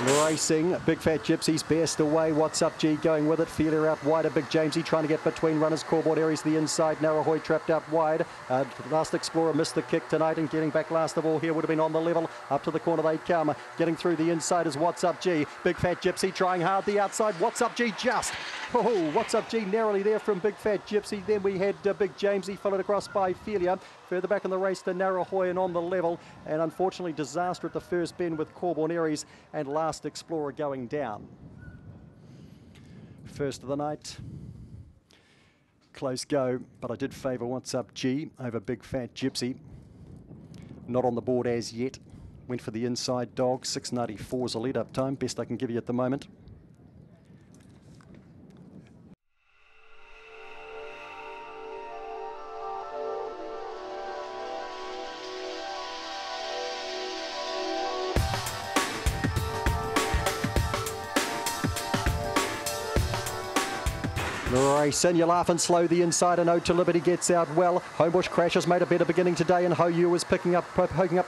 Racing, Big Fat Gypsy's best away. What's Up G going with it. Feeler out wide. Big Jamesy trying to get between runners. Corboard Aries the inside. Narahoy trapped out wide. Last Explorer missed the kick tonight, and getting back last of all here would have been on the level. Up to the corner they come. Getting through the inside is What's Up G. Big Fat Gypsy trying hard the outside. What's Up G just. Oh, What's Up G narrowly there from Big Fat Gypsy. Then we had Big Jamesy followed across by Felia. Further back in the race to Narahoy and on the level, and unfortunately disaster at the first bend with Corboard Aries and Last Explorer going down. First of the night, close go, but I did favour What's Up G over Big Fat Gypsy. Not on the board as yet. Went for the inside dog. 6.94 is a lead up time, best I can give you at the moment. Racing, you laugh and slow the inside, and Ode to Liberty gets out well. Homebush Crash has made a better beginning today, and Ho Yu is poking up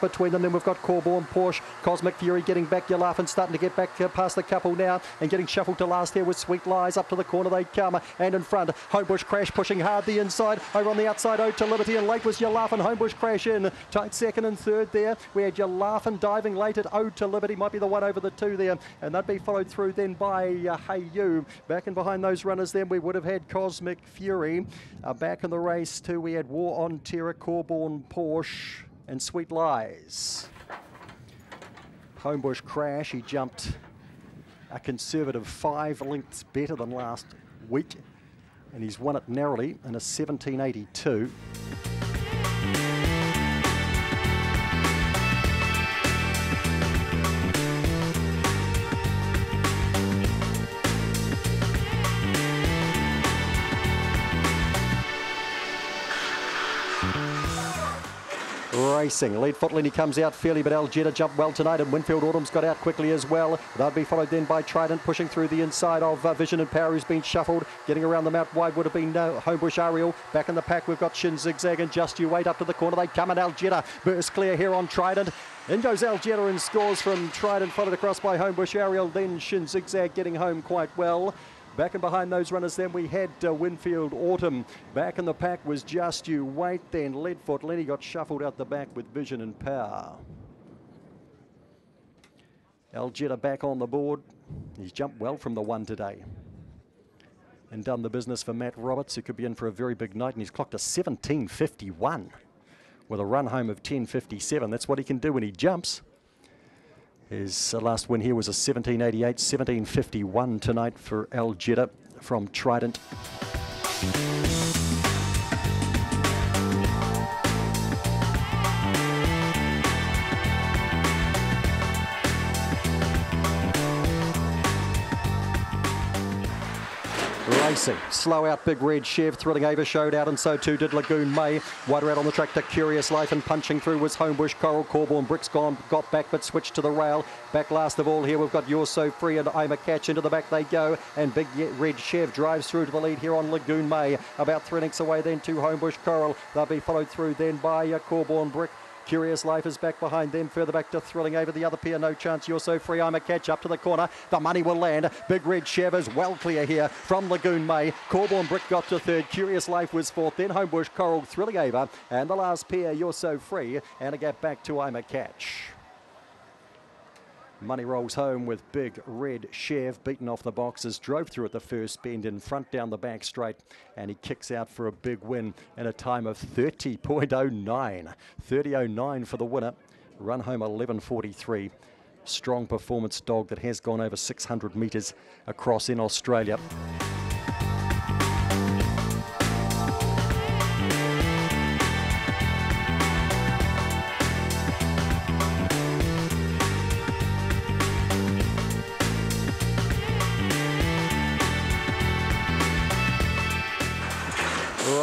between them. Then we've got Corbourne Porsche, Cosmic Fury getting back. You laugh and starting to get back past the couple now, and getting shuffled to last here with Sweet Lies. Up to the corner they come, and in front Homebush Crash pushing hard the inside. Over on the outside, Ode to Liberty, and late was You Laugh and Homebush Crash in tight second and third there. We had You Laugh and diving late at Ode to Liberty, might be the one over the two there, and that'd be followed through then by Hey You. Back in behind those runners then we would have had Cosmic Fury. Back in the race too, we had War on Terror, Corbourne Porsche, and Sweet Lies. Homebush Crash, he jumped a conservative 5 lengths better than last week, and he's won it narrowly in a 17.82. Racing, lead footling, he comes out fairly, but Algeta jumped well tonight, and Winfield Autumn's got out quickly as well. They'll be followed then by Trident, pushing through the inside of Vision and Power, who's been shuffled. Getting around them out wide would have been Homebush Ariel. Back in the pack, we've got Shin Zigzag and Just You Wait. Up to the corner they come, and Algeta burst clear here on Trident. In goes Algeta and scores from Trident, followed across by Homebush Ariel. Then Shin Zigzag getting home quite well. Back and behind those runners then we had Winfield Autumn. Back in the pack was Just You Wait. Then Leadfoot Lenny got shuffled out the back with Vision and Power. Algeta back on the board. He's jumped well from the one today and done the business for Matt Roberts, who could be in for a very big night, and he's clocked a 17.51 with a run home of 10.57. That's what he can do when he jumps. His last win here was a 17.88, 17.51 tonight for Algeta from Trident. Racing, slow out Big Red Chev, Thrilling Ava showed out, and so too did Lagoon May. Wider out on the track to Curious Life, and punching through was Homebush Coral. Corbourne Bricks got back but switched to the rail. Back last of all here we've got You're So Free and I'm a Catch. Into the back they go, and Big Red Chev drives through to the lead here on Lagoon May. About 3 lengths away then to Homebush Coral. They'll be followed through then by Corbourne Brick. Curious Life is back behind them. Further back to Thrilling Over. The other pair, No Chance, You're So Free, I'm a Catch. Up to the corner. The money will land. Big Red Chev is well clear here from Lagoon May. Corbourne Brick got to third. Curious Life was fourth. Then Homebush Coral, Thrilling Over. And the last pair, You're So Free. And a gap back to I'm a Catch. Money rolls home with Big Red Chev, beaten off the boxes, drove through at the first bend in front down the back straight, and he kicks out for a big win in a time of 30.09. 30.09 for the winner. Run home 11.43. Strong performance dog that has gone over 600 metres across in Australia.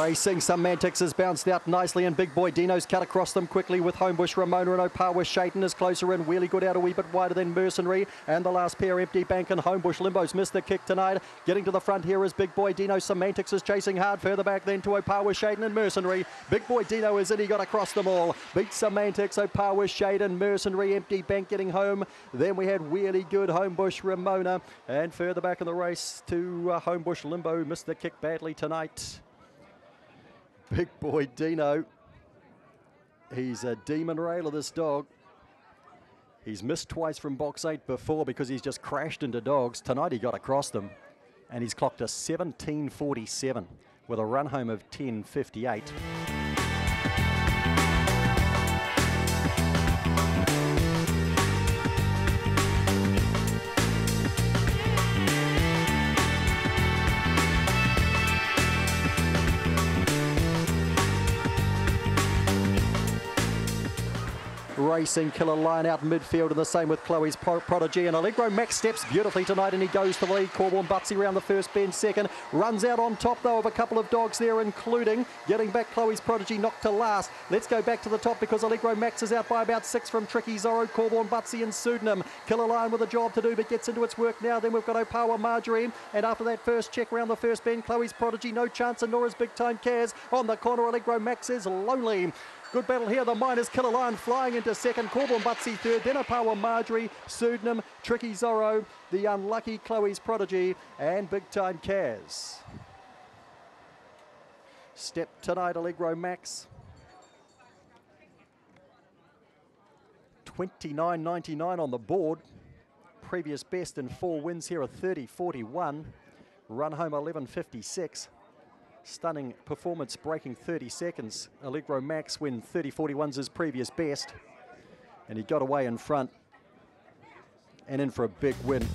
Racing Semantics has bounced out nicely, and Big Boy Dino's cut across them quickly with Homebush, Ramona and Opawa. Shayton is closer in, really good out a wee bit wider than Mercenary, and the last pair, Empty Bank and Homebush. Limbo's missed the kick tonight. Getting to the front here is Big Boy Dino. Semantics is chasing hard. Further back then to Opawa, Shayton and Mercenary. Big Boy Dino is in, he got across them all. Beat Semantics, Opawa, Shayton, Mercenary, Empty Bank getting home. Then we had really good Homebush, Ramona, and further back in the race to Homebush. Limbo missed the kick badly tonight. Big Boy Dino, he's a demon railer, this dog. He's missed twice from box 8 before because he's just crashed into dogs. Tonight he got across them, and he's clocked a 17.47 with a run home of 10.58. Racing Killer Lion out midfield, and the same with Chloe's Prodigy. And Allegro Max steps beautifully tonight, and he goes to the lead. Corborn Butsy around the first bend second. Runs out on top, though, of a couple of dogs there, including getting back Chloe's Prodigy, knocked to last. Let's go back to the top because Allegro Max is out by about 6 from Tricky Zorro, Corborn Butsy and Pseudonym. Killer Lion with a job to do, but gets into its work now. Then we've got Opawa Marjorie, and after that first check around the first bend, Chloe's Prodigy, no chance, and nor is Big Time Cares. On the corner, Allegro Max is lonely. Good battle here. The Miners, Killer Lion flying into second. Corborn Butsy third. Then Opawa Marjorie, Pseudonym, Tricky Zorro, the unlucky Chloe's Prodigy, and Big Time Kaz. Step tonight, Allegro Max. 29.99 on the board. Previous best in 4 wins here, a 30.41. Run home 11.56. Stunning performance, breaking 30 seconds. Allegro Max when 30.41's his previous best. And he got away in front and in for a big win.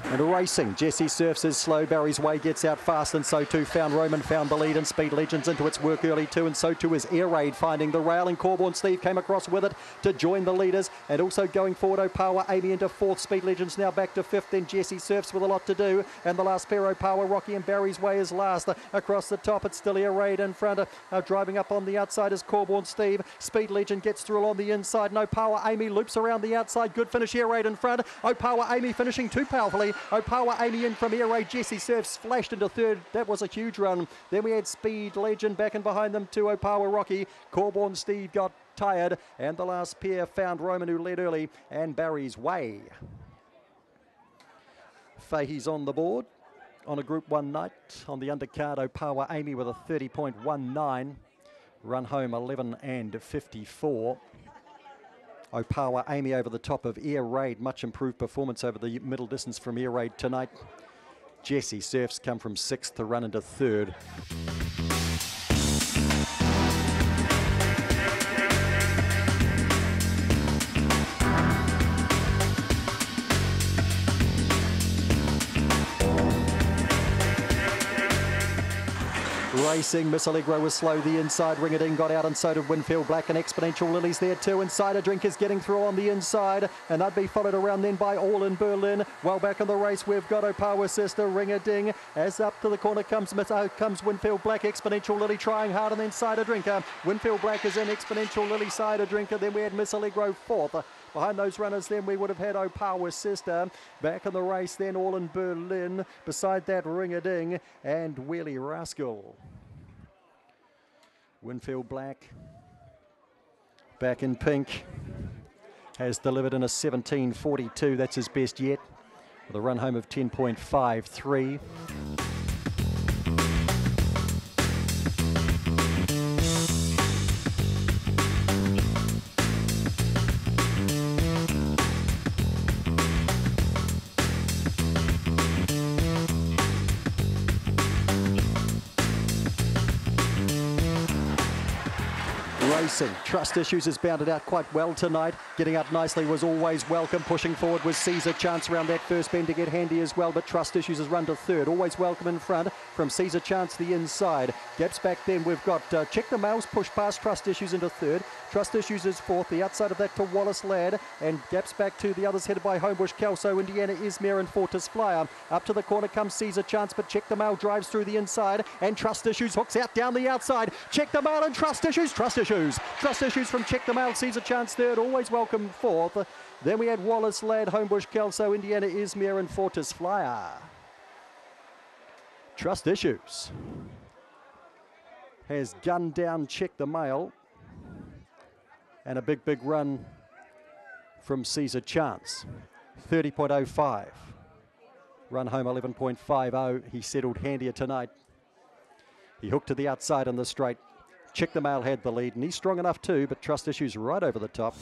And racing, Jesse Surfs is slow, Barry's Way gets out fast, and so too Found Roman found the lead, and Speed Legends into its work early too, and so too is Air Raid finding the rail, and Corborn Steve came across with it to join the leaders, and also going forward Opawa Amy into 4th, Speed Legends now back to 5th, then Jesse Surfs with a lot to do, and the last pair Opawa, Rocky and Barry's Way is last. Across the top it's still Air Raid in front, driving up on the outside is Corborn Steve. Speed Legend gets through along the inside, and Opawa Amy loops around the outside, good finish, Air Raid in front. Opawa Amy finishing too powerfully. Opawa Amy in from Air Raid, Jesse Surfs flashed into 3rd. That was a huge run. Then we had Speed Legend back and behind them to Opawa Rocky. Corborn Steve got tired, and the last pair Found Roman, who led early, and Barry's Way. Fahey's on the board on a Group 1 night. On the undercard, Opawa Amy with a 30.19. Run home 11 and 54. Opawa Amy over the top of Air Raid. Much improved performance over the middle distance from Air Raid tonight. Jesse Surfs come from 6th to run into 3rd. Racing, Miss Allegro was slow, the inside Ring-a-Ding got out, and so did Winfield Black, and Exponential Lily's there too, and Cider Drink is getting through on the inside, and they'd be followed around then by All in Berlin. Well back in the race we've got Opawa Sister, Ring-a-Ding, as up to the corner comes Winfield Black, Exponential Lily trying hard, and then Cider Drinker. Winfield Black is in, Exponential Lily, Cider Drinker, then we had Miss Allegro 4th. Behind those runners then we would have had Opawa Sister. Back in the race then All in Berlin. Beside that Ring-a-Ding and Wheelie Rascal. Winfield Black back in pink has delivered in a 17.42. That's his best yet with a run home of 10.53. racing. Trust Issues has bounded out quite well tonight. Getting up nicely was always welcome. Pushing forward was Caesar Chance around that first bend to get handy as well, but Trust Issues has run to third. Always welcome in front from Caesar Chance the inside. Gaps back then we've got Check the Mails push past Trust Issues into third. Trust Issues is fourth. The outside of that to Wallace Ladd, and gaps back to the others headed by Homebush, Kelso, Indiana Izmir and Fortis Flyer. Up to the corner comes Caesar Chance, but Check the Mail drives through the inside, and Trust Issues hooks out down the outside. Check the Mail and Trust Issues from Check the Mail. Caesar Chance third, always welcome fourth. Then we had Wallace Ladd, Homebush, Kelso, Indiana Izmir and Fortis Flyer. Trust Issues has gunned down Check the Mail, and a big run from Caesar Chance. 30.05. Run home 11.50. He settled handier tonight. He hooked to the outside on the straight. Check the Mail had the lead, and he's strong enough too, but Trust Issues right over the top.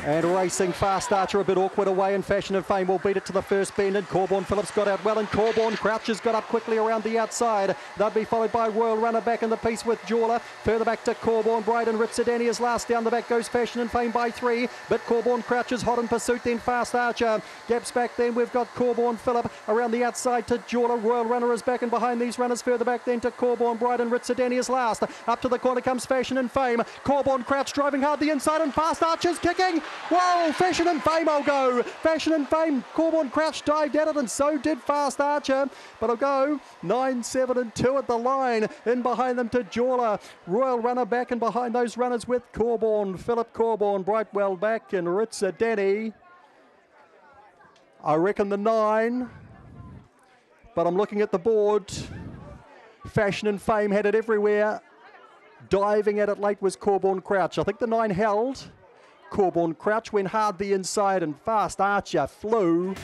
And racing Fast Archer a bit awkward away, and Fashion and Fame will beat it to the first bend, and Corborn Phillips got out well, and Corborn Crouches got up quickly around the outside. They'll be followed by Royal Runner back in the piece with Jawler. Further back to Corborn, Bryden Ritsadani is last. Down the back goes Fashion and Fame by 3, but Corborn Crouches hot in pursuit, then Fast Archer. Gaps back then we've got Corborn Phillip around the outside to Jawler. Royal Runner is back and behind these runners. Further back then to Corborn, Bryden Ritsadani is last. Up to the corner comes Fashion and Fame. Corborn Crouch driving hard the inside, and Fast Archer's kicking. Whoa, Fashion and Fame will go. Fashion and Fame. Corborn Crouch dived at it, and so did Fast Archer. But I'll go 9, 7 and 2 at the line. In behind them to Jawler. Royal Runner back and behind those runners with Corborn. Philip Corborn, Brightwell back, and Ritsadani. I reckon the 9. But I'm looking at the board. Fashion and Fame had it everywhere. Diving at it late was Corborn Crouch. I think the 9 held. Corborn Crouch went hard the inside, and Fast Archer flew.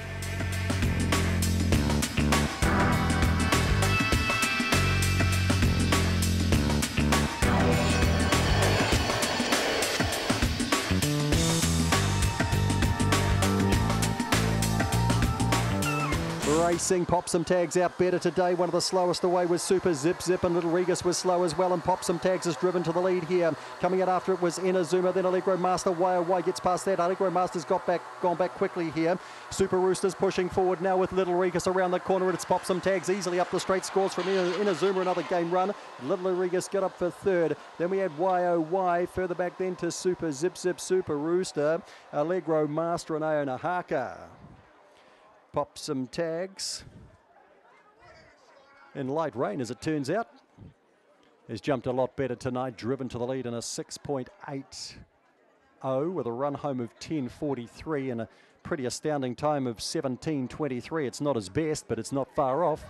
Racing, Pop Some Tags out better today. One of the slowest away was Super Zip Zip, and Little Regus was slow as well, and Pop Some Tags is driven to the lead here. Coming out after it was Inazuma, then Allegro Master. Why gets past that. Allegro Master's gone back quickly here. Super Roosters pushing forward now with Little Regus around the corner, and it's Pop Some Tags easily up the straight. Scores from Inazuma, another game run. Little Regus got up for third. Then we had YOY further back then to Super Zip Zip, Super Rooster, Allegro Master and Iona Haka. Pop Some Tags in light rain, as it turns out, has jumped a lot better tonight, driven to the lead in a 6.80 with a run home of 10.43 and a pretty astounding time of 17.23. It's not his best, but it's not far off.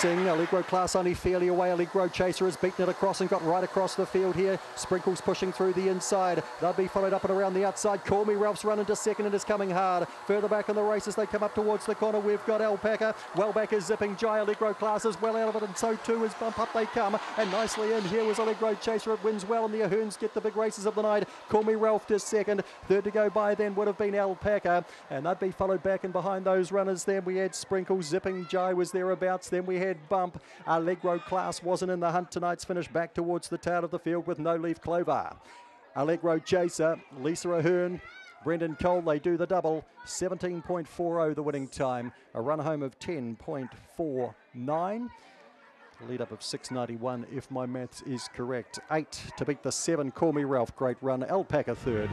Allegro Class only fairly away. Allegro Chaser has beaten it across and got right across the field here. Sprinkles pushing through the inside. They'll be followed up and around the outside. Call Me Ralph's run into second and is coming hard. Further back in the race as they come up towards the corner, we've got Alpaca. Well back is Zipping Jai. Allegro Class is well out of it, and so too is Bump Up They Come. And nicely in here was Allegro Chaser. It wins well, and the Aherns get the big races of the night. Call Me Ralph to second. Third to go by then would have been Alpaca, and they'd be followed back and behind those runners. Then we had Sprinkles. Zipping Jai was thereabouts. Then we had Bump. Allegro Class wasn't in the hunt. Tonight's finish back towards the tail of the field with No Leaf Clover. Allegro Chaser, Lisa Ahern, Brendan Cole, they do the double. 17.40 the winning time. A run home of 10.49. Lead up of 6.91 if my maths is correct. 8 to beat the 7. Call Me Ralph, great run. Alpaca third.